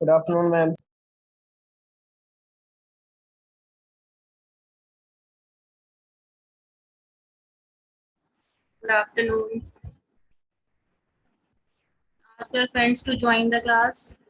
Good afternoon, ma'am. Good afternoon. Ask your friends to join the class.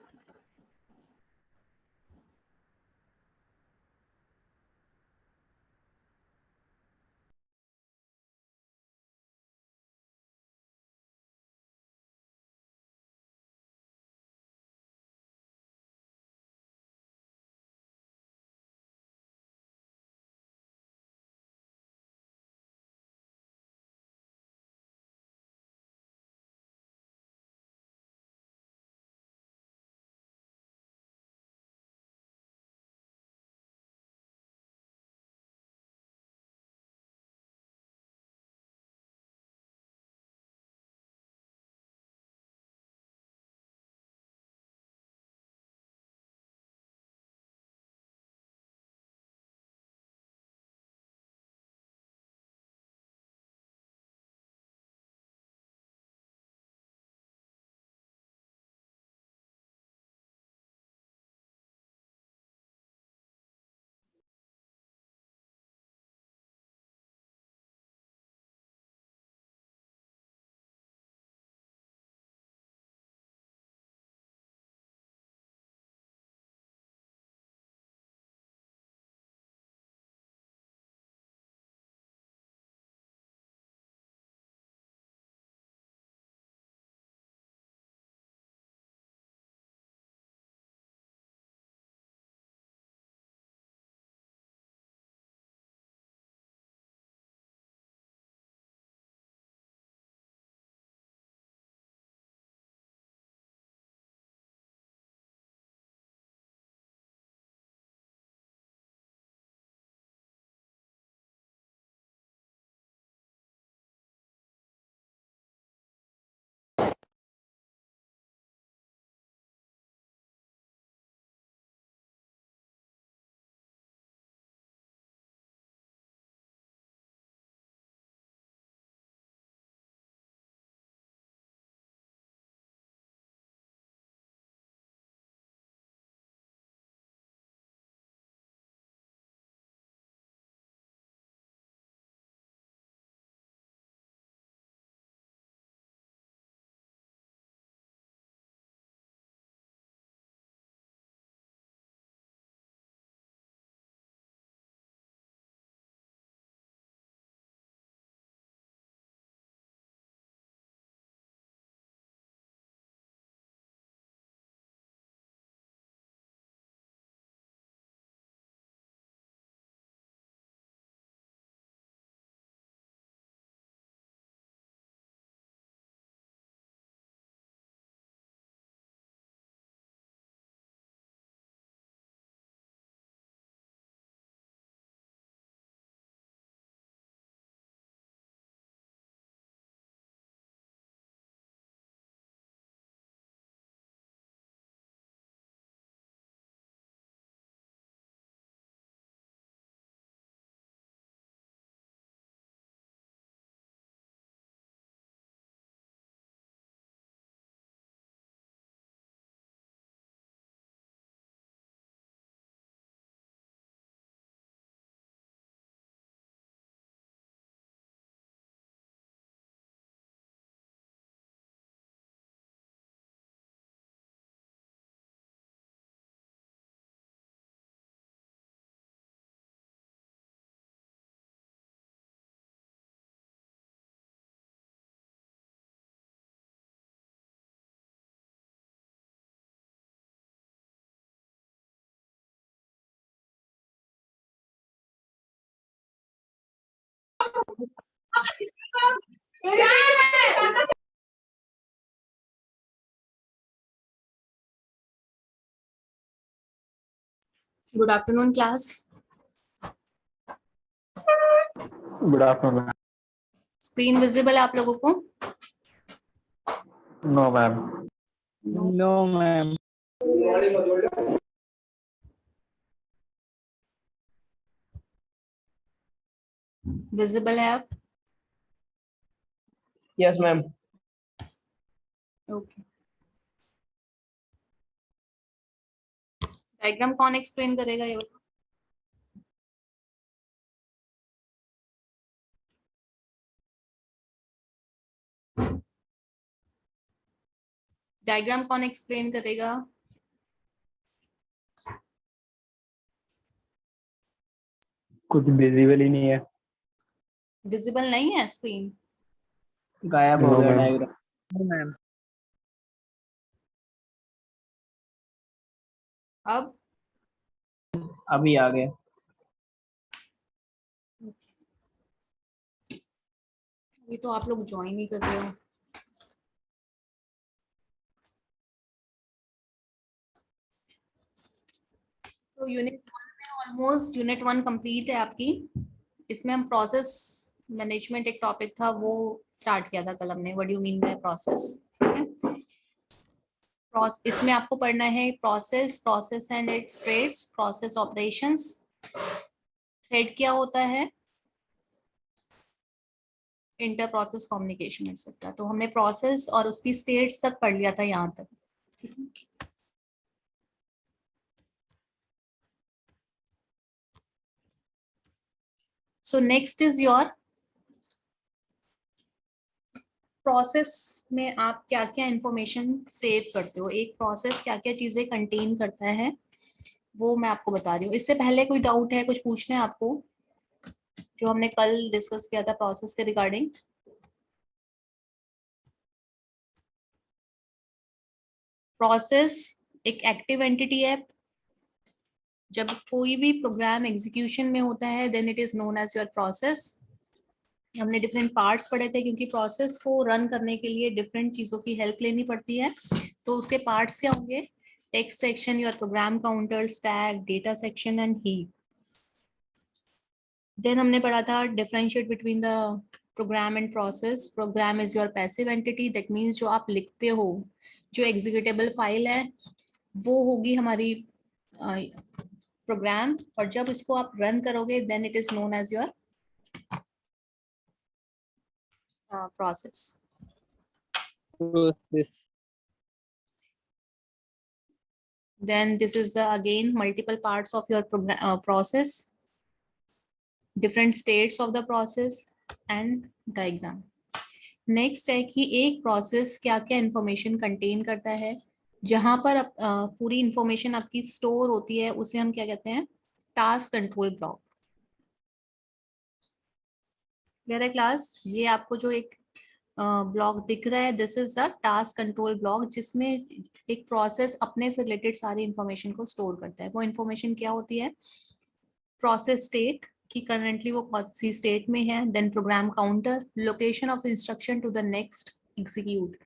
Good afternoon, class. Good afternoon screen visible है आप लोगों को? No ma'am No, ma'am. Visible है आप? Yes, ma'am. Okay. Diagram कौन explain करेगा ये वाला? डायग्राम कौन एक्सप्लेन करेगा? कुछ विजिबल ही नहीं है। विजिबल नहीं है स्क्रीन? गायब हो No, गया ma'am. डायग्राम। No ma'am. अब अभी आ गया। अभी तो आप लोग ज्वाइन ही कर रहे हो। तो यूनिट 1 में ऑलमोस्ट यूनिट 1 कंप्लीट है आपकी। इसमें हम प्रोसेस मैनेजमेंट एक टॉपिक था वो स्टार्ट किया था कल हमने। What do you mean by process? इसमें आपको पढ़ना है process, process and its threads, process operations, thread क्या होता है, इंटर प्रोसेस कम्युनिकेशन एक्सेट्रा। तो हमने प्रोसेस और उसकी स्टेट्स तक पढ़ लिया था यहाँ तक, ठीक है। So next is your process में आप क्या क्या इंफॉर्मेशन सेव करते हो, एक प्रोसेस क्या क्या चीजें कंटेन करता है वो मैं आपको बता रही हूँ। इससे पहले कोई डाउट है, कुछ पूछना है आपको जो हमने कल डिस्कस किया था प्रोसेस के रिगार्डिंग? प्रोसेस एक एक्टिव एंटिटी है। जब कोई भी प्रोग्राम एग्जीक्यूशन में होता है then it is known as your process. हमने डिफरेंट पार्ट्स पढ़े थे क्योंकि प्रोसेस को रन करने के लिए डिफरेंट चीजों की हेल्प लेनी पड़ती है। तो उसके पार्ट्स क्या होंगे? Text section, your program counter, stack, data section and heap. Then हमने पढ़ा था differentiate between the program and process. Program is your passive entity, that means जो आप लिखते हो, जो एग्जीक्यूटेबल फाइल है वो होगी हमारी प्रोग्राम, और जब इसको आप रन करोगे then it is known as your process. Process. Then this is the again multiple parts of your process, different states of the process and diagram. Next है कि एक प्रोसेस क्या क्या इंफॉर्मेशन कंटेन करता है। जहां पर पूरी इंफॉर्मेशन आपकी स्टोर होती है उसे हम क्या कहते हैं? Task control block. क्लियर है क्लास? ये आपको जो एक ब्लॉक दिख रहा है this is the task control block, जिसमें एक प्रोसेस अपने से रिलेटेड सारी इंफॉर्मेशन को स्टोर करता है। वो इंफॉर्मेशन क्या होती है? प्रोसेस स्टेट कि करंटली वो कौन सी स्टेट में है, then program counter, location of instruction to the next execute.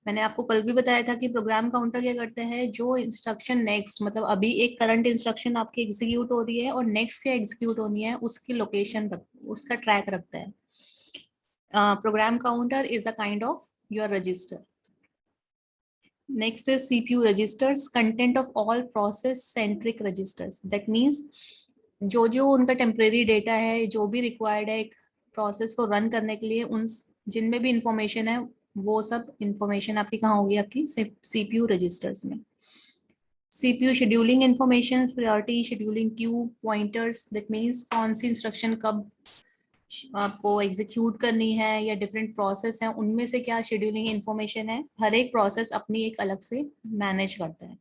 मैंने आपको कल भी बताया था कि प्रोग्राम काउंटर क्या करते हैं, जो इंस्ट्रक्शन नेक्स्ट मतलब अभी एक करंट इंस्ट्रक्शन आपकी एग्जीक्यूट हो रही है और नेक्स्ट क्या एग्जीक्यूट होनी है उसकी लोकेशन उसका ट्रैक रखता है। Program counter is a kind of your register. Next is CPU registers, content of all process centric registers. That means जो जो उनका टेम्परेरी डेटा है, जो भी रिक्वायर्ड है एक प्रोसेस को रन करने के लिए, उन जिनमें भी इंफॉर्मेशन है वो सब इंफॉर्मेशन आपकी कहाँ होगी? आपकी CPU रजिस्टर्स में। CPU scheduling information, priority scheduling Q, pointers, that means कौन सी इंस्ट्रक्शन कब आपको एग्जीक्यूट करनी है या डिफरेंट प्रोसेस है उनमें से क्या शेड्यूलिंग इंफॉर्मेशन है। हर एक प्रोसेस अपनी एक अलग से मैनेज करता है।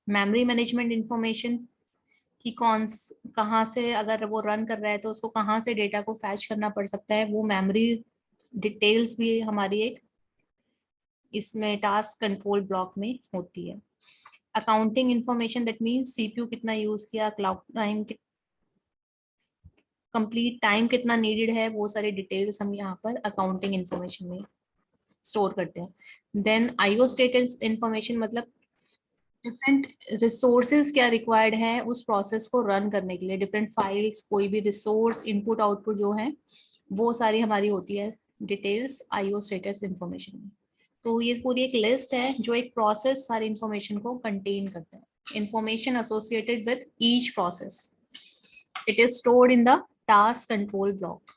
मेमोरी मैनेजमेंट इंफॉर्मेशन कि कहाँ से अगर वो रन कर रहा है तो उसको कहाँ से डेटा को फैच करना पड़ सकता है, वो मेमोरी डिटेल्स भी हमारी एक इसमें टास्क कंट्रोल ब्लॉक में होती है। Accounting information, that means CPU कितना यूज किया, क्लॉक टाइम, कंप्लीट टाइम कितना नीडेड है, वो सारी डिटेल्स हम यहाँ पर अकाउंटिंग इंफॉर्मेशन में स्टोर करते हैं। देन आईओ स्टेटस इंफॉर्मेशन मतलब डिफरेंट रिसोर्सेज क्या रिक्वायर्ड है उस प्रोसेस को रन करने के लिए, डिफरेंट फाइल्स, कोई भी रिसोर्स, इनपुट आउटपुट जो है वो सारी हमारी होती है डिटेल्स आईओ स्टेटस इंफॉर्मेशन में। तो ये पूरी एक लिस्ट है जो एक प्रोसेस सारी इंफॉर्मेशन को कंटेन करता है। Information associated with each process, it is stored in the task control block.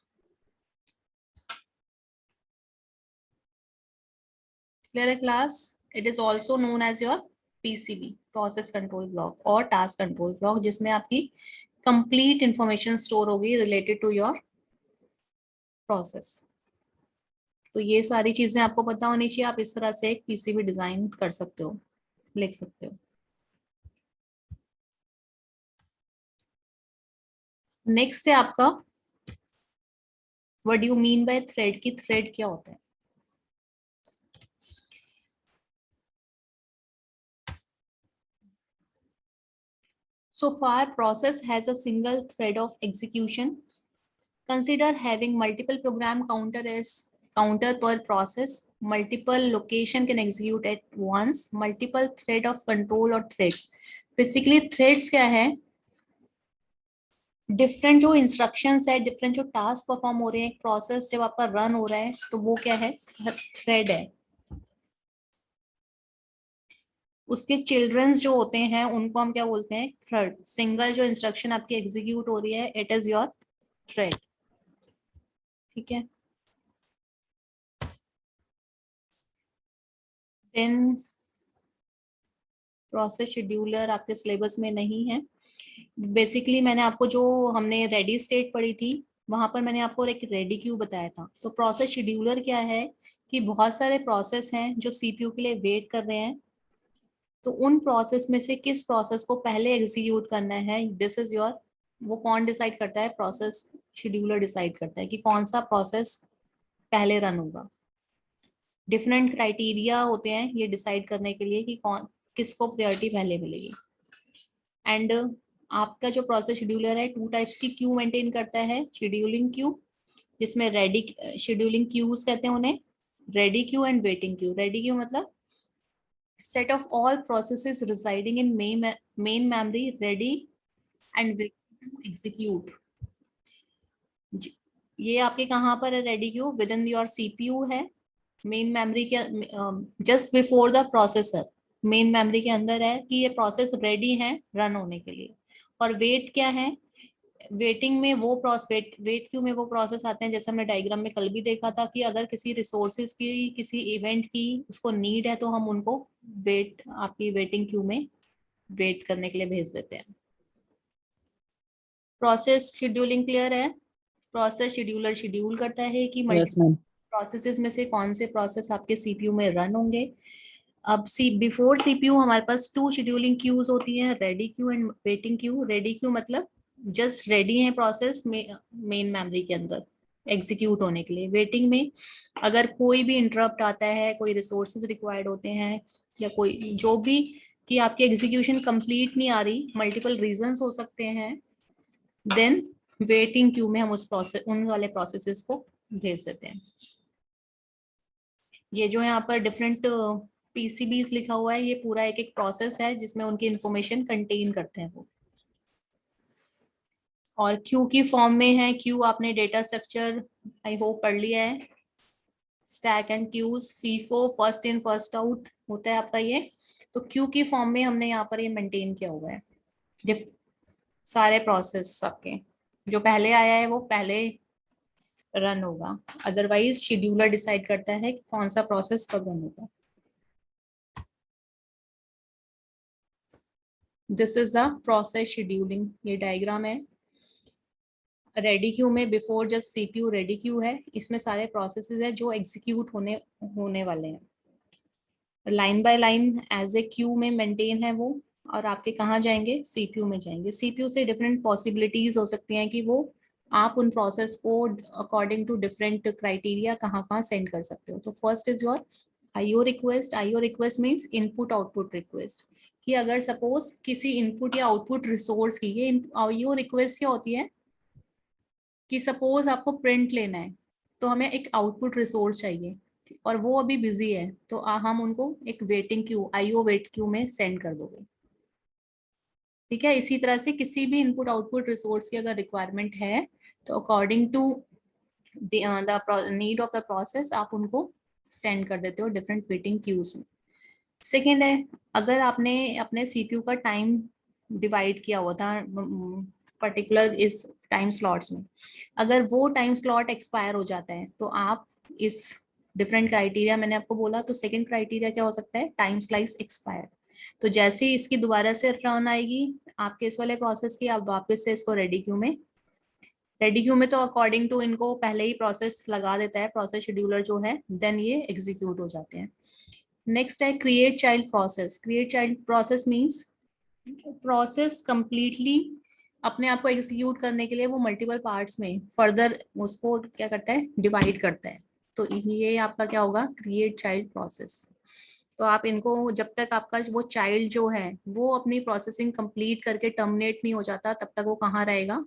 Clear class? It is also known as your PCB, process control block, और टास्क कंट्रोल ब्लॉक, जिसमें आपकी complete information store होगी related to your process. तो ये सारी चीजें आपको पता होनी चाहिए, आप इस तरह से एक पीसीबी डिजाइन कर सकते हो, लिख सकते हो। नेक्स्ट है आपका, what do you mean bye thread, की थ्रेड क्या होता है। So far, process has a single thread of execution. Consider having multiple program counter per process. Multiple location can execute at once. Multiple thread of control or threads. Basically, threads क्या है? Different जो instructions है, different जो task perform हो रहे हैं, process जब आपका रन हो रहा है तो वो क्या है? थ्रेड है। उसके चिल्ड्रंस जो होते हैं उनको हम क्या बोलते हैं? थ्रेड। सिंगल जो इंस्ट्रक्शन आपकी एग्जीक्यूट हो रही है, इट इज योर थ्रेड। ठीक है। देन प्रोसेस शेड्यूलर आपके सिलेबस में नहीं है। बेसिकली मैंने आपको जो हमने रेडी स्टेट पढ़ी थी, वहां पर मैंने आपको एक रेडी क्यू बताया था। तो प्रोसेस शेड्यूलर क्या है कि बहुत सारे प्रोसेस हैं जो सीपीयू के लिए वेट कर रहे हैं, तो उन प्रोसेस में से किस प्रोसेस को पहले एग्जीक्यूट करना है, दिस इज योर, वो कौन डिसाइड करता है? प्रोसेस शेड्यूलर डिसाइड करता है कि कौन सा प्रोसेस पहले रन होगा। डिफरेंट क्राइटेरिया होते हैं ये डिसाइड करने के लिए कि कौन किसको प्रायोरिटी पहले मिलेगी। एंड आपका जो प्रोसेस शेड्यूलर है, टू टाइप्स की क्यू मेंटेन करता है। शेड्यूलिंग क्यू, जिसमें रेडी, शेड्यूलिंग क्यूज कहते हैं उन्हें, ready queue and waiting queue. Ready queue मतलब set of all processes residing in main memory ready and waiting to execute. ये आपके कहाँ पर है? Ready queue with in your CPU है, मेन मेमोरी के just before the processor, main memory के अंदर है कि ये प्रोसेस रेडी है रन होने के लिए। और वेट क्या है? वेटिंग में वो प्रोसेस, वेट क्यू में वो प्रोसेस आते हैं, जैसे हमने डायग्राम में कल भी देखा था कि अगर किसी रिसोर्सेज की, किसी इवेंट की उसको नीड है तो हम उनको वेट, आपकी वेटिंग क्यू में वेट करने के लिए भेज देते हैं। प्रोसेस शेड्यूलिंग क्लियर है? प्रोसेस शेड्यूलर शेड्यूल करता है कि यस मैम। प्रोसेसेस में से कौन से प्रोसेस आपके सीपीयू में रन होंगे। अब बिफोर सीपीयू हमारे पास टू शेड्यूलिंग क्यूज होती हैं, ready queue and waiting queue. Ready queue मतलब जस्ट रेडी है प्रोसेस मेन मेमोरी के अंदर एग्जीक्यूट होने के लिए। वेटिंग में अगर कोई भी इंटरप्ट आता है, कोई रिसोर्सेज रिक्वायर्ड होते हैं, या कोई जो भी कि आपकी एग्जीक्यूशन कंप्लीट नहीं आ रही, मल्टीपल रीजंस हो सकते हैं, देन वेटिंग क्यू में हम उस प्रोसेस, उन वाले प्रोसेसेस को भेज देते हैं। ये जो यहाँ पर डिफरेंट पीसीबीज लिखा हुआ है, ये पूरा एक एक प्रोसेस है जिसमें उनकी इंफॉर्मेशन कंटेन करते हैं वो। और क्यू की फॉर्म में है। क्यू आपने डेटा स्ट्रक्चर आई होप पढ़ लिया है। Stack and queues, FIFO, first in first out होता है आपका ये। तो क्यू की फॉर्म में हमने यहाँ पर ये मेंटेन किया हुआ है। सारे प्रोसेस आपके जो पहले आया है वो पहले रन होगा, अदरवाइज शेड्यूलर डिसाइड करता है कि कौन सा प्रोसेस कब रन होगा। This is the process scheduling, ये डायग्राम है। रेडी क्यू में before just CPU ready queue है, इसमें सारे प्रोसेसेस है जो एग्जीक्यूट होने वाले हैं। Line by line as a queue में मेंटेन है वो, और आपके कहाँ जाएंगे? सीपीयू में जाएंगे। सीपीयू से डिफरेंट पॉसिबिलिटीज हो सकती हैं कि वो आप उन प्रोसेस को अकॉर्डिंग टू डिफरेंट क्राइटेरिया कहाँ कहाँ सेंड कर सकते हो। तो first is your IO request. IO request means input output request, कि अगर सपोज किसी इनपुट या आउटपुट रिसोर्स की, ये आईओ रिक्वेस्ट क्या होती है कि सपोज आपको प्रिंट लेना है तो हमें एक आउटपुट रिसोर्स चाहिए और वो अभी बिजी है, तो हम उनको एक waiting queue, IO wait queue में सेंड कर दोगे। ठीक है। इसी तरह से किसी भी इनपुट आउटपुट रिसोर्स की अगर रिक्वायरमेंट है तो according to the need of the process आप उनको सेंड कर देते हो डिफरेंट वेटिंग क्यूज में। सेकेंड है, अगर आपने अपने सीपीयू का टाइम डिवाइड किया हुआ था पर्टिकुलर इस टाइम स्लॉट्स में, अगर वो टाइम स्लॉट एक्सपायर हो जाता है तो आप इस डिफरेंट क्राइटेरिया मैंने आपको बोला, तो सेकंड क्राइटेरिया क्या हो सकता है? Time slice expire. तो जैसे ही इसकी दोबारा से रन आएगी आपके इस वाले प्रोसेस की, आप वापस से इसको रेडी क्यू में, रेडी क्यू में तो अकॉर्डिंग टू इनको पहले ही प्रोसेस लगा देता है प्रोसेस शेड्यूलर जो है, देन ये एग्जीक्यूट हो जाते हैं। नेक्स्ट है create child process. Create child process means process completely अपने आप को एग्जीक्यूट करने के लिए वो मल्टीपल पार्ट्स में फर्दर उसको क्या करता है, डिवाइड करता है। तो ये आपका क्या होगा, क्रिएट चाइल्ड प्रोसेस। तो आप इनको जब तक आपका वो चाइल्ड जो है वो अपनी प्रोसेसिंग कंप्लीट करके टर्मिनेट नहीं हो जाता, तब तक वो कहाँ रहेगा,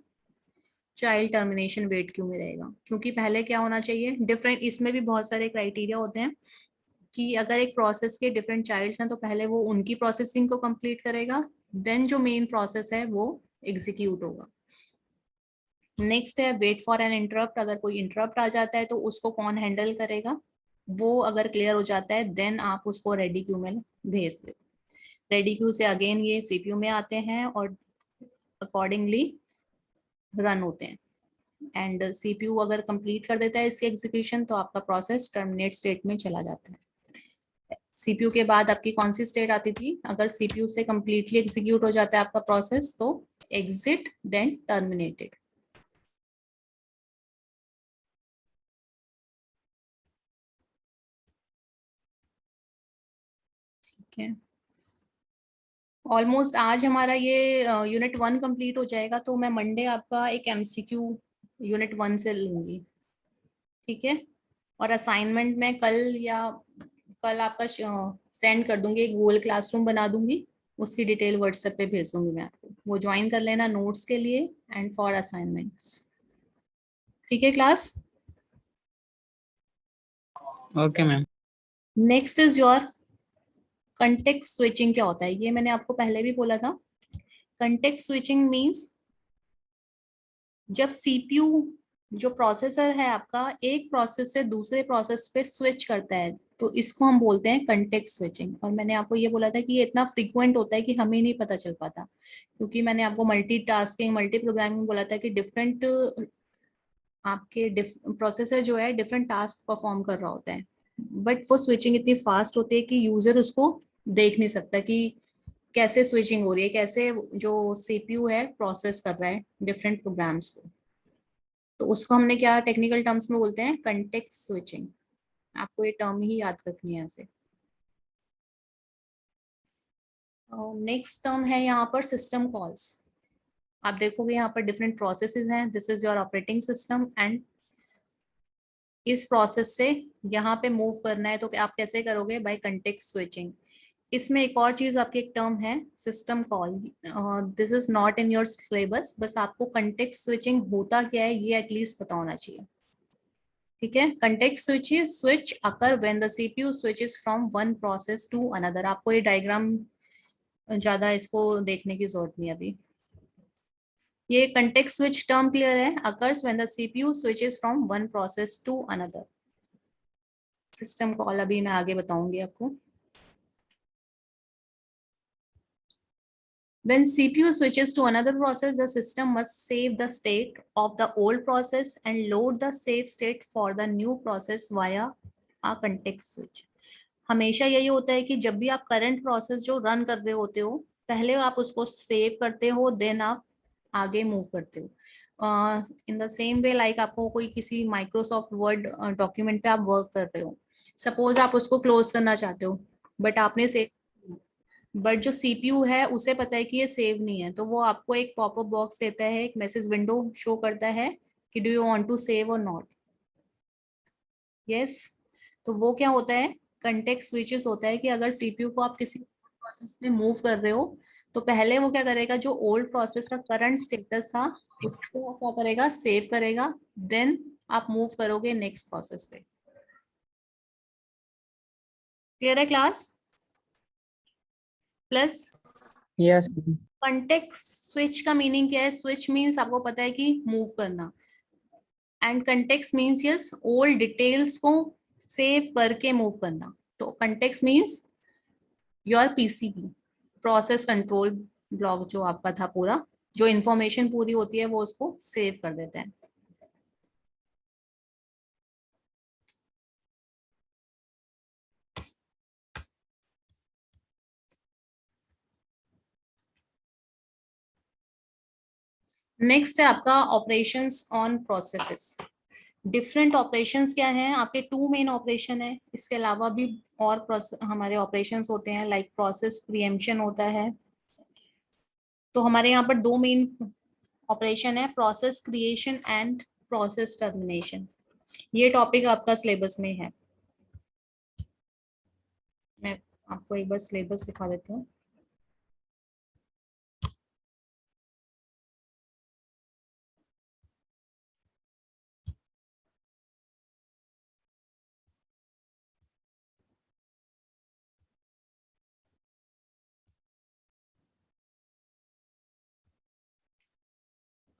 चाइल्ड टर्मिनेशन वेट क्यू में रहेगा। क्योंकि पहले क्या होना चाहिए, डिफरेंट, इसमें भी बहुत सारे क्राइटेरिया होते हैं कि अगर एक प्रोसेस के डिफरेंट चाइल्ड्स हैं तो पहले वो उनकी प्रोसेसिंग को कंप्लीट करेगा, देन जो मेन प्रोसेस है वो एग्जीक्यूट होगा। नेक्स्ट है वेट फॉर एन इंटरप्ट। अगर कोई इंटरप्ट आ जाता है तो उसको कौन हैंडल करेगा, वो अगर क्लियर हो जाता है देन आप उसको रेडी क्यू में भेज दे। रेडी क्यू से अगेन ये सीपीयू में आते हैं और अकॉर्डिंगली रन होते हैं। एंड सीपीयू अगर कंप्लीट कर देता है इसकी एग्जीक्यूशन तो आपका प्रोसेस टर्मिनेट स्टेट में चला जाता है। सीपीयू के बाद आपकी कौन सी स्टेट आती थी, अगर सीपीयू से कंप्लीटली एग्जीक्यूट हो जाता है आपका प्रोसेस तो एग्जिट देन टर्मिनेटेड। ठीक है, ऑलमोस्ट आज हमारा ये यूनिट 1 कंप्लीट हो जाएगा, तो मैं मंडे आपका एक एमसीक्यू यूनिट 1 से लूंगी। ठीक है, और असाइनमेंट में कल आपका सेंड कर दूंगी, एक गूगल क्लासरूम बना दूंगी, उसकी डिटेल व्हाट्सएप पे भेज दूंगी मैं आपको, वो ज्वाइन कर लेना नोट्स के लिए एंड फॉर असाइनमेंट्स। ठीक है class. Okay ma'am. Next is your context switching. क्या होता है ये मैंने आपको पहले भी बोला था। कंटेक्स्ट स्विचिंग मींस जब सीपीयू जो प्रोसेसर है आपका एक प्रोसेस से दूसरे प्रोसेस पे स्विच करता है तो इसको हम बोलते हैं कंटेक्स्ट स्विचिंग। और मैंने आपको ये बोला था कि ये इतना फ्रीक्वेंट होता है कि हमें नहीं पता चल पाता, क्योंकि मैंने आपको मल्टीटास्किंग मल्टी प्रोग्रामिंग बोला था कि डिफरेंट आपके प्रोसेसर जो है डिफरेंट टास्क परफॉर्म कर रहा होता है, बट वो स्विचिंग इतनी फास्ट होती है कि यूजर उसको देख नहीं सकता कि कैसे स्विचिंग हो रही है, कैसे जो सीपीयू है प्रोसेस कर रहा है डिफरेंट प्रोग्राम्स को। तो उसको हमने क्या टेक्निकल टर्म्स में बोलते हैं, कंटेक्स्ट स्विचिंग। आपको ये टर्म ही याद रखनी है ऐसे। नेक्स्ट टर्म है यहाँ पर सिस्टम कॉल्स। आप देखोगे यहाँ पर डिफरेंट प्रोसेसेस हैं, this is your operating system and इस प्रोसेस से यहाँ पे मूव करना है तो आप कैसे करोगे, बाय कंटेक्स्ट स्विचिंग। इसमें एक और चीज आपकी एक टर्म है system call, this is not in your syllabus, बस आपको कंटेक्स्ट स्विचिंग होता क्या है ये एटलीस्ट पता होना चाहिए। ठीक है, context switch occur when the CPU switches from one process to another. आपको ये डायग्राम ज्यादा इसको देखने की जरूरत नहीं अभी। ये कंटेक्स्ट स्विच टर्म क्लियर है, occurs when the CPU switches from one process to another. System call अभी मैं आगे बताऊंगी आपको। When CPU switches to another process, the system must save the state of the old process and load the save state for the new process via a context switch. हमेशा यही होता है कि जब भी आप करंट प्रोसेस जो run कर रहे होते हो पहले आप उसको सेव करते हो, देन आप आगे मूव करते हो। In the same way like आपको कोई किसी माइक्रोसॉफ्ट वर्ड डॉक्यूमेंट पे आप वर्क कर रहे हो, सपोज आप उसको क्लोज करना चाहते हो बट आपने सेव, बट जो सीपीयू है उसे पता है कि ये सेव नहीं है, तो वो आपको एक पॉपअप बॉक्स देता है, एक मैसेज विंडो शो करता है कि do you want to save or not. Yes, तो वो क्या होता है, कंटेक्स्ट स्विचेस होता है कि अगर सीपीयू को आप किसी प्रोसेस में मूव कर रहे हो तो पहले वो क्या करेगा, जो ओल्ड प्रोसेस का करंट स्टेटस था उसको वो क्या करेगा, सेव करेगा, देन आप मूव करोगे नेक्स्ट प्रोसेस पे। क्लियर है class? Plus yes. Context switch का मीनिंग क्या है, स्विच मीन्स आपको पता है कि मूव करना, and context means yes old details को सेव करके मूव करना। तो context means your PCB, process control block जो आपका था पूरा, जो इंफॉर्मेशन पूरी होती है वो उसको सेव कर देते हैं। नेक्स्ट है आपका operations on processes. Different operations क्या हैं आपके? टू मेन ऑपरेशन है, इसके अलावा भी और हमारे ऑपरेशंस होते हैं, लाइक प्रोसेस प्रीएम्पशन होता है। तो हमारे यहाँ पर दो मेन ऑपरेशन है, process creation and process termination. ये टॉपिक आपका सिलेबस में है। मैं आपको एक बार सिलेबस दिखा देती हूँ।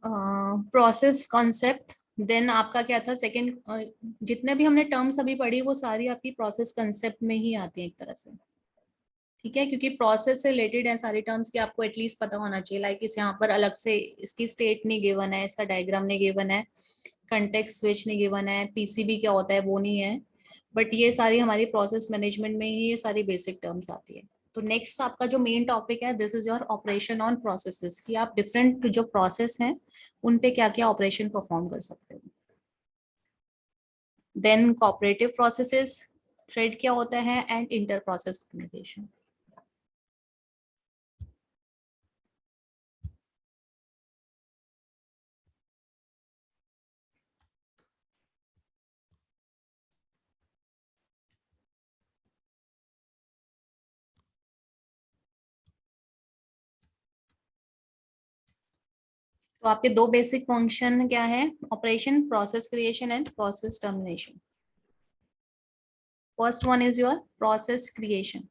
प्रोसेस कॉन्सेप्ट, देन आपका क्या था सेकंड, जितने भी हमने टर्म्स अभी पढ़ी वो सारी आपकी प्रोसेस कंसेप्ट में ही आती है एक तरह से, ठीक है, क्योंकि प्रोसेस से रिलेटेड है सारी टर्म्स की आपको एटलीस्ट पता होना चाहिए। लाइक इस यहाँ पर अलग से इसकी स्टेट नहीं गिवन है, इसका डायग्राम नहीं गिवन है, कंटेक्स्ट स्विच नहीं गिवन है, पीसीबी क्या होता है वो नहीं है, बट ये सारी हमारी प्रोसेस मैनेजमेंट में ही ये सारी बेसिक टर्म्स आती है। तो नेक्स्ट आपका जो मेन टॉपिक है, this is your operation on processes, कि आप डिफरेंट जो प्रोसेस हैं उन पे क्या क्या ऑपरेशन परफॉर्म कर सकते हो। देन कोऑपरेटिव प्रोसेसेस, थ्रेड क्या होता है, एंड इंटर प्रोसेस कम्युनिकेशन। तो आपके दो बेसिक फंक्शन क्या है operation, process creation and process termination. First one is your process creation.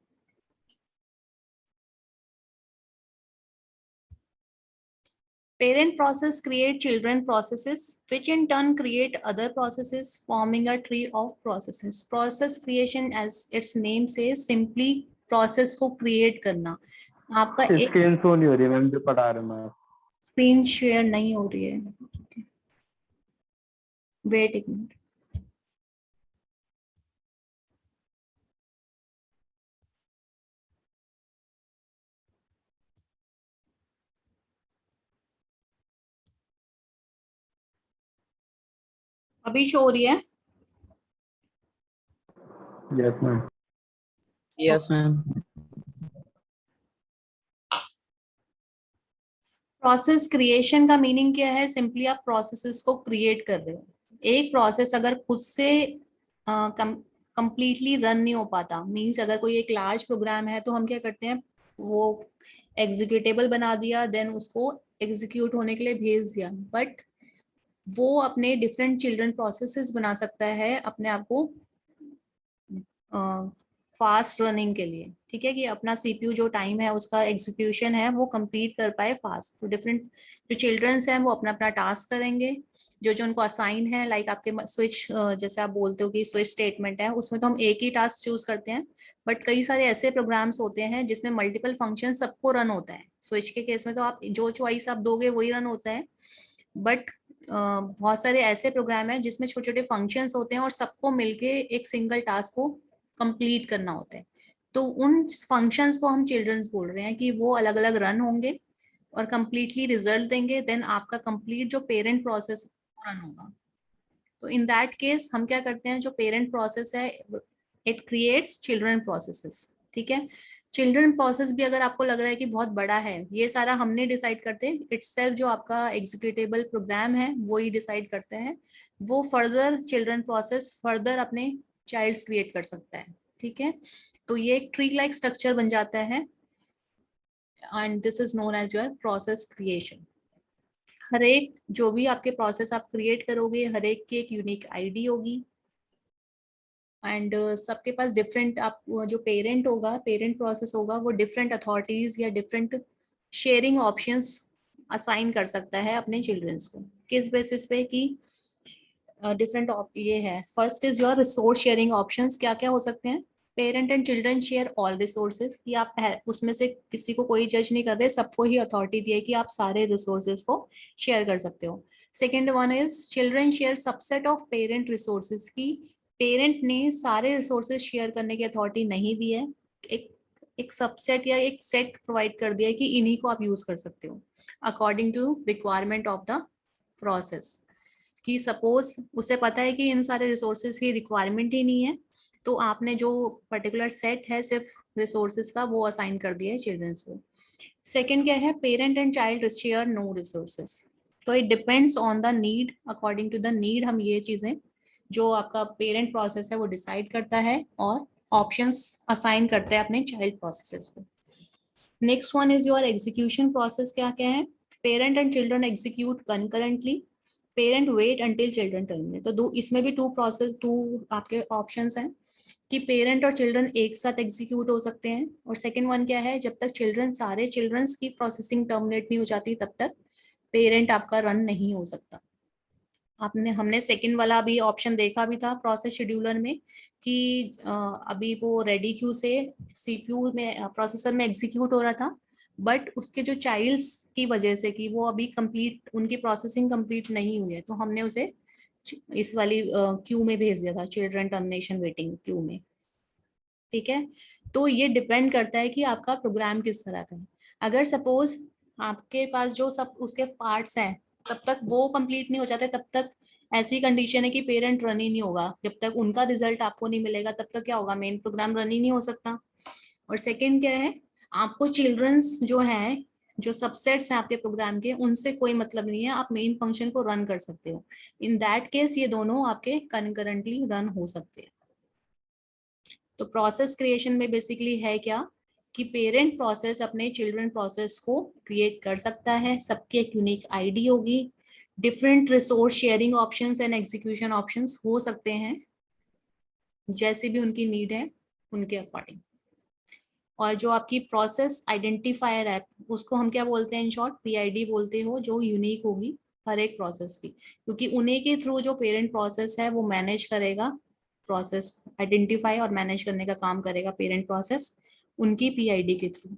Parent process create children processes, which in turn create other processes, forming a tree of processes. Process creation, as its name says, simply process को create करना। आपका एक screen show नहीं हो रही ma'am जो पढ़ा रहे मैं। स्क्रीन शेयर नहीं हो रही है, वेट एक मिनट। अभी शो हो रही है? Yes ma'am. Yes ma'am. Process creation का मीनिंग क्या है? सिंपली आप प्रोसेसेस को क्रिएट कर रहे हो। एक प्रोसेस अगर खुद से कंप्लीटली रन नहीं हो पाता, मींस अगर कोई एक लार्ज प्रोग्राम है तो हम क्या करते हैं, वो एग्जीक्यूटेबल बना दिया, देन उसको एग्जीक्यूट होने के लिए भेज दिया, बट वो अपने डिफरेंट चिल्ड्रन प्रोसेसेस बना सकता है अपने आप को फास्ट रनिंग के लिए, ठीक है, कि अपना सीपीयू जो टाइम है उसका एग्जीक्यूशन है वो कंप्लीट कर पाए फास्ट। तो डिफरेंट जो चिल्ड्रंस हैं वो अपना अपना टास्क करेंगे, जो जो उनको असाइन है, लाइक आपके स्विच, जैसे आप बोलते हो कि स्विच स्टेटमेंट है, उसमें तो हम एक ही टास्क चूज करते हैं, बट कई सारे ऐसे प्रोग्राम्स होते हैं जिसमें मल्टीपल फंक्शन सबको रन होता है। स्विच के केस में तो आप जो चॉइस आप दोगे वही रन होता है, बट बहुत सारे ऐसे प्रोग्राम है जिसमें छोटे छोटे फंक्शंस होते हैं और सबको मिलके एक सिंगल टास्क को कंप्लीट करना होता है। तो उन फंक्शंस को हम चिल्ड्रंस बोल रहे हैं कि वो अलग अलग रन होंगे और कंप्लीटली रिजल्ट देंगे, देन आपका कंप्लीट जो पेरेंट प्रोसेस रन होगा। तो इन दैट केस हम क्या करते हैं, जो पेरेंट प्रोसेस है इट क्रिएट्स चिल्ड्रन प्रोसेसेस, ठीक है। चिल्ड्रन प्रोसेस भी अगर आपको लग रहा है कि बहुत बड़ा है, ये सारा हमने डिसाइड करते हैं, इटसेल्फ जो आपका एग्जीक्यूटेबल प्रोग्राम है वो ही डिसाइड करते हैं, वो फर्दर चिल्ड्रन प्रोसेस फर्दर अपने चाइल्ड्स क्रिएट कर सकता है, ठीक है। तो ये एक ट्री लाइक स्ट्रक्चर बन जाता है and this is known as your process creation. हर एक जो भी आपके प्रोसेस आप क्रिएट करोगे, हर एक की एक यूनिक आईडी होगी एंड सबके पास डिफरेंट, आप जो पेरेंट होगा, पेरेंट प्रोसेस होगा, वो डिफरेंट अथॉरिटीज या डिफरेंट शेयरिंग ऑप्शंस असाइन कर सकता है अपने चिल्ड्रंस को। किस बेसिस पे? कि डिफरेंट ये है, first is your resource sharing options. क्या क्या हो सकते हैं? Parent and children share all resources, कि आप उसमें से किसी को कोई जज नहीं कर रहे, सबको ही अथॉरिटी दी है कि आप सारे रिसोर्सेज को शेयर कर सकते हो। Second one is children share subset of parent resources, की पेरेंट ने सारे रिसोर्सेज शेयर करने की अथॉरिटी नहीं दी है, एक एक सबसेट या एक सेट प्रोवाइड कर दिया है कि इन्हीं को आप यूज कर सकते हो according to requirement of the process. कि सपोज उसे पता है कि इन सारे रिसोर्सेज की रिक्वायरमेंट ही नहीं है, तो आपने जो पर्टिकुलर सेट है सिर्फ रिसोर्सेज का वो असाइन कर दिया है चिल्ड्रंस को। सेकेंड क्या है, parent and child share no resources. तो it depends on the need, according to the need हम ये चीजें जो आपका पेरेंट प्रोसेस है वो डिसाइड करता है और ऑप्शंस असाइन करते हैं अपने चाइल्ड प्रोसेसेस को। Next one is your execution process. क्या क्या है, parent and children execute concurrently, parent wait until children terminate. तो दो इसमें भी टू आपके ऑप्शंस हैं कि पेरेंट और चिल्ड्रन एक साथ एग्जीक्यूट हो सकते हैं। और सेकंड वन क्या है, जब तक सारे चिल्ड्रंस की प्रोसेसिंग टर्मिनेट नहीं हो जाती तब तक पेरेंट आपका रन नहीं हो सकता। हमने सेकंड वाला भी ऑप्शन देखा भी था प्रोसेस शेड्यूलर में कि अभी वो रेडी क्यू से सीपीयू में प्रोसेसर में एग्जीक्यूट हो रहा था, बट उसके जो चाइल्ड्स की वजह से कि वो अभी कंप्लीट उनकी प्रोसेसिंग कंप्लीट नहीं हुई है, तो हमने उसे इस वाली क्यू में भेज दिया था, चिल्ड्रन टर्मिनेशन वेटिंग क्यू में। ठीक है, तो ये डिपेंड करता है कि आपका प्रोग्राम किस तरह का है। अगर सपोज आपके पास जो सब उसके पार्ट्स हैं तब तक वो कंप्लीट नहीं हो जाते, तब तक ऐसी कंडीशन है कि पेरेंट रन ही नहीं होगा। जब तक उनका रिजल्ट आपको नहीं मिलेगा तब तक क्या होगा, मेन प्रोग्राम रन ही नहीं हो सकता। और सेकंड क्या है, आपको चिल्ड्रंस जो है, जो सबसेट्स हैं आपके प्रोग्राम के, उनसे कोई मतलब नहीं है, आप मेन फंक्शन को रन कर सकते हो। इन दैट केस ये दोनों आपके कंकरेंटली रन हो सकते हैं। तो प्रोसेस क्रिएशन में बेसिकली है क्या कि पेरेंट प्रोसेस अपने चिल्ड्रन प्रोसेस को क्रिएट कर सकता है, सबकी एक यूनिक आईडी होगी, different resource sharing options and execution options हो सकते हैं जैसे भी उनकी नीड है उनके अकॉर्डिंग। और जो आपकी प्रोसेस आइडेंटिफायर है उसको हम क्या बोलते हैं, इन शॉर्ट पीआईडी बोलते हो, जो यूनिक होगी हर एक प्रोसेस की, क्योंकि उन्हीं के थ्रू जो पेरेंट प्रोसेस है वो मैनेज करेगा, प्रोसेस आइडेंटिफाई और मैनेज करने का काम करेगा पेरेंट प्रोसेस उनकी पीआईडी के थ्रू।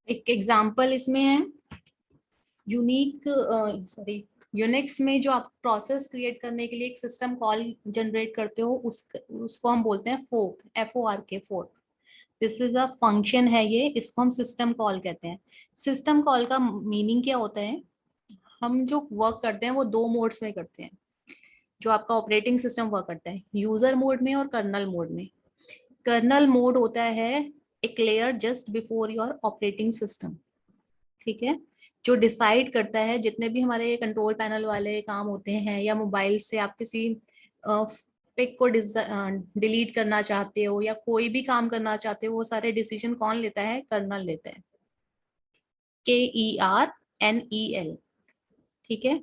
एक एग्जांपल इसमें है यूनिक यूनिक्स में जो आप प्रोसेस क्रिएट करने के लिए एक सिस्टम कॉल जनरेट करते हो उसको हम बोलते हैं fork, FORK, fork. This is a function है ये, इसको हम सिस्टम कॉल कहते हैं। सिस्टम कॉल का मीनिंग क्या होता है, हम जो वर्क करते हैं वो दो मोड्स में करते हैं। जो आपका ऑपरेटिंग सिस्टम वर्क करता है यूजर मोड में और कर्नल मोड में। कर्नल मोड होता है एक layer just before your operating system, ठीक है, जो डिसाइड करता है जितने भी हमारे कंट्रोल पैनल वाले काम होते हैं, या मोबाइल से आप किसी पिक को डिलीट करना चाहते हो या कोई भी काम करना चाहते हो, वो सारे डिसीजन कौन लेता है, कर्नल लेता है, KERNEL। ठीक है,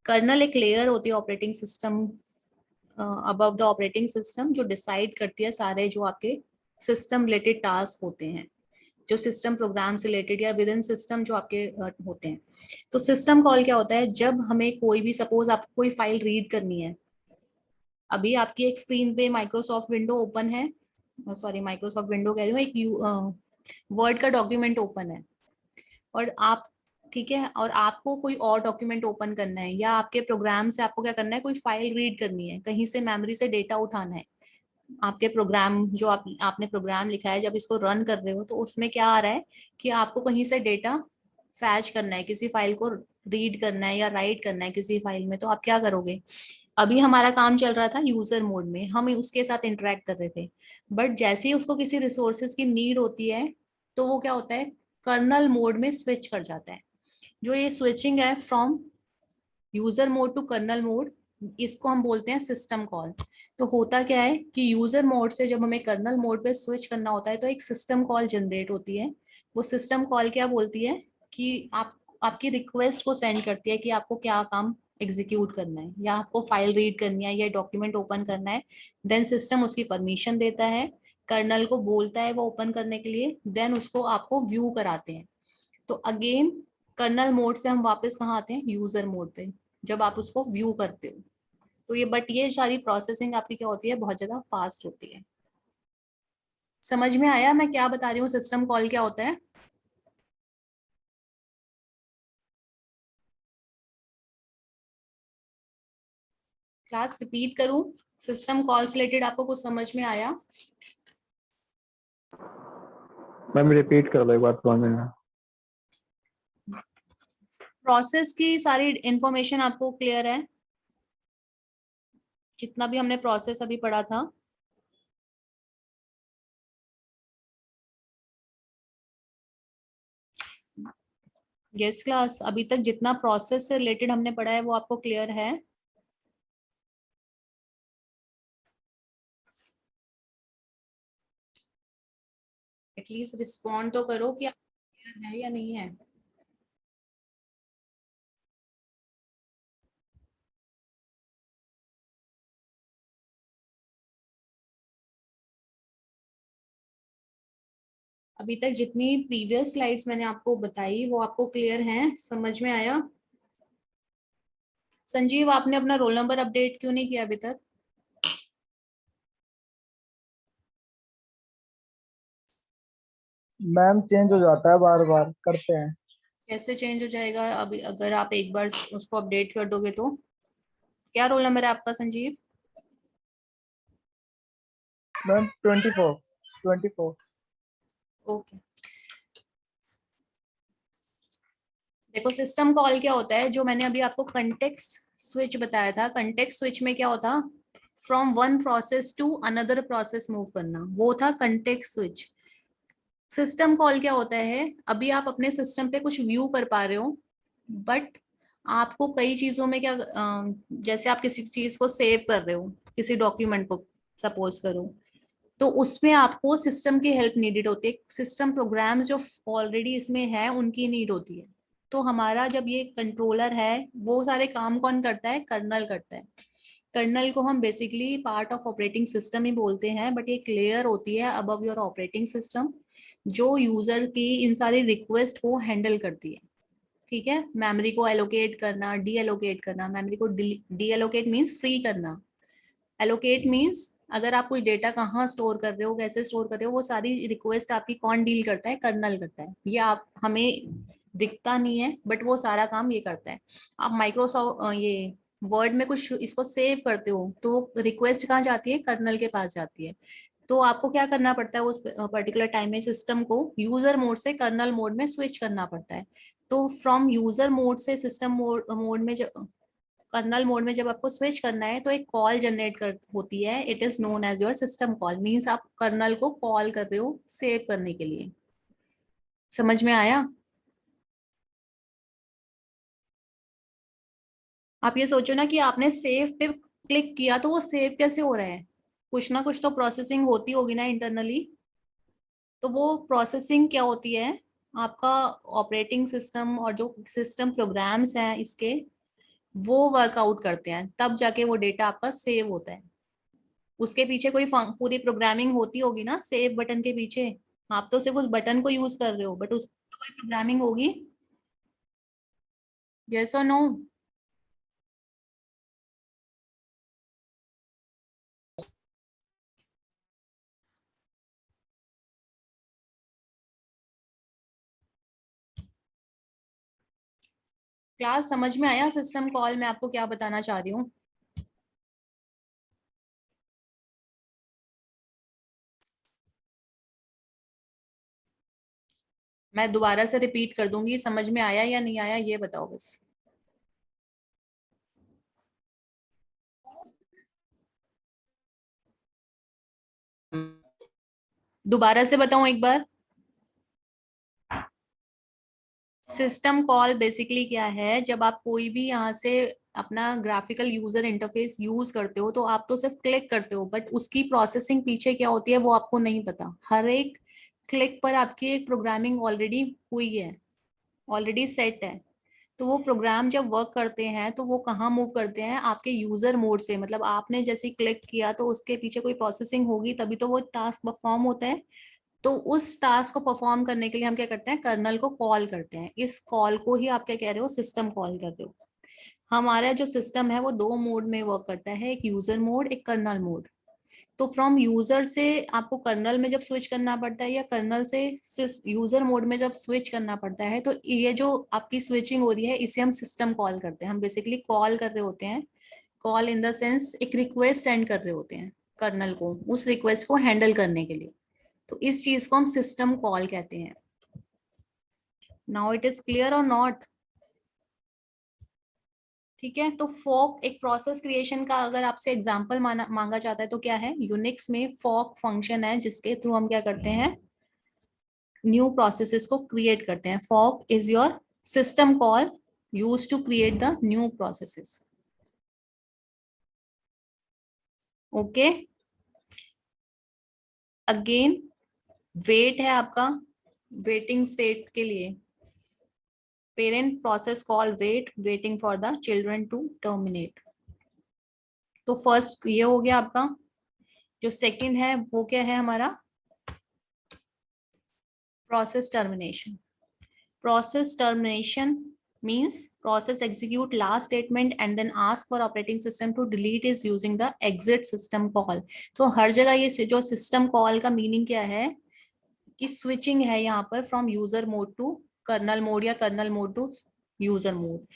कर्नल एक लेयर होती है operating system above the operating system, जो डिसाइड करती है सारे जो आपके सिस्टम रिलेटेड टास्क होते हैं, जो सिस्टम प्रोग्राम से रिलेटेड या विद इन सिस्टम जो आपके होते हैं। तो सिस्टम कॉल क्या होता है, जब हमें कोई भी सपोज आपको कोई फाइल रीड करनी है, अभी आपकी एक स्क्रीन पे माइक्रोसॉफ्ट विंडो ओपन है, सॉरी माइक्रोसॉफ्ट विंडो कह रही हूँ, एक वर्ड का डॉक्यूमेंट ओपन है और आप, ठीक है, और आपको कोई और डॉक्यूमेंट ओपन करना है या आपके प्रोग्राम से आपको क्या करना है, कोई फाइल रीड करनी है, कहीं से मेमोरी से डेटा उठाना है। आपके प्रोग्राम जो आपने प्रोग्राम लिखा है, जब इसको रन कर रहे हो तो उसमें क्या आ रहा है कि आपको कहीं से डेटा फैच करना है, किसी फाइल को रीड करना है या राइट करना है किसी फाइल में, तो आप क्या करोगे। अभी हमारा काम चल रहा था यूजर मोड में, हम उसके साथ इंटरेक्ट कर रहे थे, बट जैसे ही उसको किसी रिसोर्सेज की नीड होती है तो वो क्या होता है, कर्नल मोड में स्विच कर जाता है। जो ये स्विचिंग है from user mode to kernel mode, इसको हम बोलते हैं सिस्टम कॉल। तो होता क्या है कि यूजर मोड से जब हमें कर्नल मोड पे स्विच करना होता है तो एक सिस्टम कॉल जनरेट होती है। वो सिस्टम कॉल क्या बोलती है कि आपकी रिक्वेस्ट को सेंड करती है कि आपको क्या काम एग्जीक्यूट करना है, या आपको फाइल रीड करनी है या डॉक्यूमेंट ओपन करना है। देन सिस्टम उसकी परमिशन देता है, कर्नल को बोलता है वो ओपन करने के लिए, देन उसको आपको व्यू कराते हैं। तो अगेन कर्नल मोड से हम वापस कहाँ आते हैं, यूजर मोड पे, जब आप उसको व्यू करते हो। तो ये सारी प्रोसेसिंग आपकी क्या होती है, बहुत ज्यादा फास्ट होती है। समझ में आया मैं क्या बता रही हूँ, सिस्टम कॉल क्या होता है। क्लास रिपीट करूं? सिस्टम कॉल से रिलेटेड आपको कुछ समझ में आया? मैम रिपीट कर दो एक बार फोन में। प्रोसेस की सारी इंफॉर्मेशन आपको क्लियर है? जितना भी हमने प्रोसेस अभी पढ़ा था। यस क्लास, अभी तक जितना प्रोसेस से रिलेटेड हमने पढ़ा है वो आपको क्लियर है? एटलीस्ट रिस्पॉन्ड तो करो कि क्लियर है या नहीं है। अभी तक जितनी प्रीवियस स्लाइड्स मैंने आपको बताई वो आपको क्लियर हैं, समझ में आया? संजीव, आपने अपना रोल नंबर अपडेट क्यों नहीं किया अभी तक? मैम चेंज हो जाता है, बार बार करते हैं। कैसे चेंज हो जाएगा? अभी अगर आप एक बार उसको अपडेट कर दोगे तो। क्या रोल नंबर है आपका संजीव? मैम 24। ओके। देखो, सिस्टम कॉल क्या होता है, जो मैंने अभी आपको कंटेक्स्ट स्विच बताया था। कंटेक्स्ट स्विच में क्या होता? From one process to another process move करना, वो था कंटेक्स्ट स्विच। सिस्टम कॉल क्या होता है? अभी आप अपने सिस्टम पे कुछ व्यू कर पा रहे हो, बट आपको कई चीजों में क्या जैसे आप किसी चीज को सेव कर रहे हो, किसी डॉक्यूमेंट को सपोज करो, तो उसमें आपको सिस्टम की हेल्प नीडेड होती है। सिस्टम प्रोग्राम्स जो ऑलरेडी इसमें है उनकी नीड होती है। तो हमारा जब ये कंट्रोलर है, वो सारे काम कौन करता है? कर्नल करता है। कर्नल को हम basically part of operating system ही बोलते हैं, बट एक लेयर होती है अबव योर ऑपरेटिंग सिस्टम, जो यूजर की इन सारी रिक्वेस्ट को हैंडल करती है। ठीक है, मेमोरी को एलोकेट करना, डी एलोकेट करना। मेमोरी को डी एलोकेट मीन्स फ्री करना, एलोकेट मीन्स अगर आप कुछ डेटा कहाँ स्टोर कर रहे हो, कैसे स्टोर कर रहे हो, वो सारी रिक्वेस्ट आपकी कौन डील करता है? कर्नल करता है। ये आप हमें दिखता नहीं है, बट वो सारा काम ये करता है। आप माइक्रोसॉफ्ट ये वर्ड में कुछ इसको सेव करते हो तो रिक्वेस्ट कहाँ जाती है? कर्नल के पास जाती है। तो आपको क्या करना पड़ता है? उस पर्टिकुलर टाइम में सिस्टम को यूजर मोड से कर्नल मोड में स्विच करना पड़ता है। तो फ्रॉम यूजर मोड से सिस्टम मोड में जब कर्नल मोड में जब आपको स्विच करना है तो एक कॉल जनरेट कर होती है। It is known as your system call. मींस आप कर्नल को कॉल कर रहे हो सेव करने के लिए। समझ में आया? आप ये सोचो ना कि आपने सेव पे क्लिक किया तो वो सेव कैसे हो रहा है? कुछ ना कुछ तो प्रोसेसिंग होती होगी ना इंटरनली। तो वो प्रोसेसिंग क्या होती है? आपका ऑपरेटिंग सिस्टम और जो सिस्टम प्रोग्राम्स हैं इसके, वो वर्कआउट करते हैं, तब जाके वो डेटा आपका सेव होता है। उसके पीछे कोई पूरी प्रोग्रामिंग होती होगी ना सेव बटन के पीछे। आप तो सिर्फ उस बटन को यूज कर रहे हो, बट उस कोई प्रोग्रामिंग होगी। यस और नो? क्लास समझ में आया? सिस्टम कॉल मैं आपको क्या बताना चाह रही हूँ? मैं दोबारा से रिपीट कर दूंगी, समझ में आया या नहीं आया ये बताओ बस। दोबारा से बताऊं एक बार? सिस्टम कॉल बेसिकली क्या है? जब आप कोई भी यहाँ से अपना ग्राफिकल यूजर इंटरफेस यूज करते हो तो आप तो सिर्फ क्लिक करते हो, बट उसकी प्रोसेसिंग पीछे क्या होती है वो आपको नहीं पता। हर एक क्लिक पर आपकी एक प्रोग्रामिंग ऑलरेडी हुई है, ऑलरेडी सेट है। तो वो प्रोग्राम जब वर्क करते हैं तो वो कहाँ मूव करते हैं? आपके यूजर मोड से। मतलब आपने जैसे क्लिक किया तो उसके पीछे कोई प्रोसेसिंग होगी, तभी तो वो टास्क परफॉर्म होता है। तो उस टास्क को परफॉर्म करने के लिए हम क्या करते हैं? कर्नल को कॉल करते हैं। इस कॉल को ही आप क्या कह रहे हो? सिस्टम कॉल कर रहे हो। हमारा जो सिस्टम है वो दो मोड में वर्क करता है, एक यूजर मोड, एक कर्नल मोड। तो फ्रॉम यूजर से आपको कर्नल में जब स्विच करना पड़ता है, या कर्नल से यूजर मोड में जब स्विच करना पड़ता है, तो ये जो आपकी स्विचिंग हो रही है इसे हम सिस्टम कॉल करते हैं। हम बेसिकली कॉल कर रहे होते हैं कॉल इन द सेंस एक रिक्वेस्ट सेंड कर रहे होते हैं कर्नल को उस रिक्वेस्ट को हैंडल करने के लिए, तो इस चीज को हम सिस्टम कॉल कहते हैं। नाउ इट इज क्लियर और नॉट? ठीक है, तो फॉक एक प्रोसेस क्रिएशन का अगर आपसे एग्जांपल मांगा जाता है तो क्या है, यूनिक्स में फॉक फंक्शन है जिसके थ्रू हम क्या करते हैं, न्यू प्रोसेसेस को क्रिएट करते हैं। Fork is your system call used to create the new processes. Okay, again wait है आपका, वेटिंग स्टेट के लिए parent process call wait, waiting for the children to terminate. तो फर्स्ट ये हो गया आपका। जो सेकंड है वो क्या है हमारा, process termination. Process termination means process execute last statement and then ask for operating system to delete is using the exit system call। तो हर जगह ये जो सिस्टम कॉल का मीनिंग क्या है कि स्विचिंग है यहाँ पर from user mode to kernel mode या kernel mode to user mode.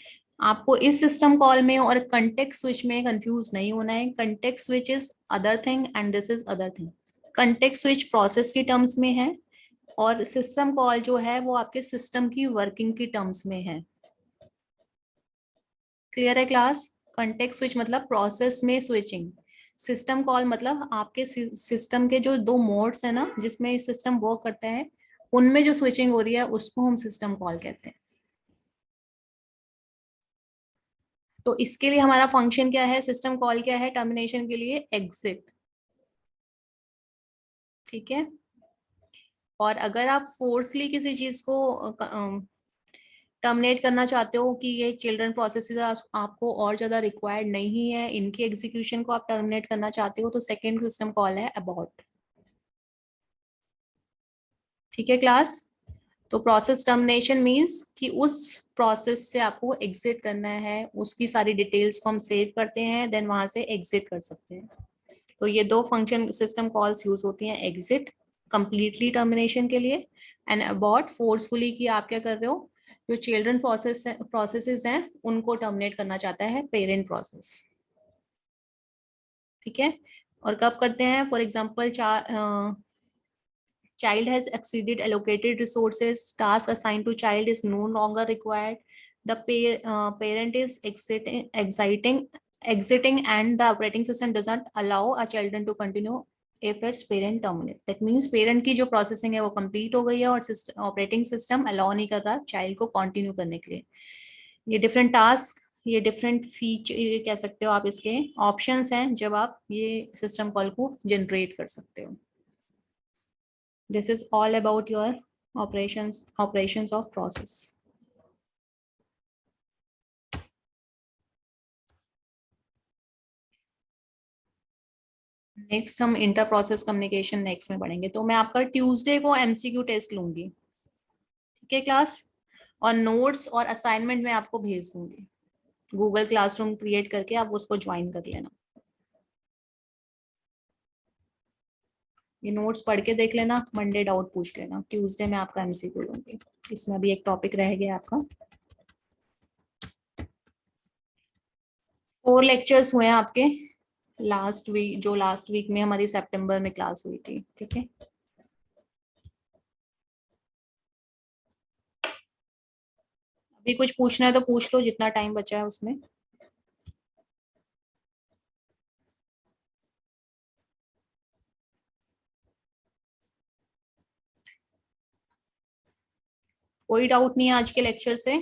आपको इस सिस्टम कॉल में और कंटेक्स्ट स्विच में कंफ्यूज नहीं होना है। Context switch is other thing and this is other thing. Context switch process की टर्म्स में है और सिस्टम कॉल जो है वो आपके सिस्टम की वर्किंग की टर्म्स में है। क्लियर है क्लास? कंटेक्स्ट स्विच मतलब प्रोसेस में स्विचिंग, सिस्टम कॉल मतलब आपके सिस्टम के जो दो मोड्स है ना जिसमें सिस्टम वर्क करता है उनमें जो स्विचिंग हो रही है उसको हम सिस्टम कॉल कहते हैं। तो इसके लिए हमारा फंक्शन क्या है, सिस्टम कॉल क्या है टर्मिनेशन के लिए, एग्जिट। ठीक है, और अगर आप फोर्सली किसी चीज को टर्मिनेट करना चाहते हो कि ये चिल्ड्रन प्रोसेसेस आपको और ज्यादा रिक्वायर्ड नहीं है, इनके एग्जीक्यूशन को आप टर्मिनेट करना चाहते हो, तो सेकेंड सिस्टम कॉल है अबॉर्ट। ठीक है क्लास? तो प्रोसेस टर्मिनेशन मींस कि उस प्रोसेस से आपको एग्जिट करना है, उसकी सारी डिटेल्स को हम सेव करते हैं, देन वहां से एग्जिट कर सकते हैं। तो ये दो फंक्शन सिस्टम कॉल्स यूज होती हैं, एग्जिट कंप्लीटली टर्मिनेशन के लिए एंड अबॉर्ट फोर्सफुली कि आप क्या कर रहे हो, जो चिल्ड्रन प्रोसेसेस हैं उनको टर्मिनेट करना चाहता है पेरेंट प्रोसेस। ठीक है, और कब करते हैं, for example child has exceeded allocated resources, task assigned to child is no longer required, the parent is exiting and the operating system does not allow a children to continue if its parent terminate। that means parent की जो processing है वो complete हो गई है और operating system allow नहीं कर रहा child को continue करने के लिए। ये different task, ये different feature, ये कह सकते हो आप, इसके options हैं जब आप ये system call को generate कर सकते हो। This is all about your operations of process। Next हम इंटर प्रोसेस कम्युनिकेशन नेक्स्ट में पढ़ेंगे। तो मैं आपका ट्यूसडे को एमसीक्यू टेस्ट लूंगी। ठीक है क्लास, और नोट्स और असाइनमेंट में आपको भेज दूंगी, गूगल क्लासरूम क्रिएट करके आप उसको ज्वाइन कर लेना। ये नोट्स पढ़ के देख लेना, मंडे डाउट पूछ लेना, ट्यूसडे में आपका एमसीक्यू लूंगी। इसमें अभी एक टॉपिक रह गया आपका। 4 लेक्चर्स हुए हैं आपके लास्ट वीक में हमारी सितंबर में क्लास हुई थी। ठीक है, अभी कुछ पूछना है तो पूछ लो जितना टाइम बचा है उसमें। कोई डाउट नहीं है आज के लेक्चर से?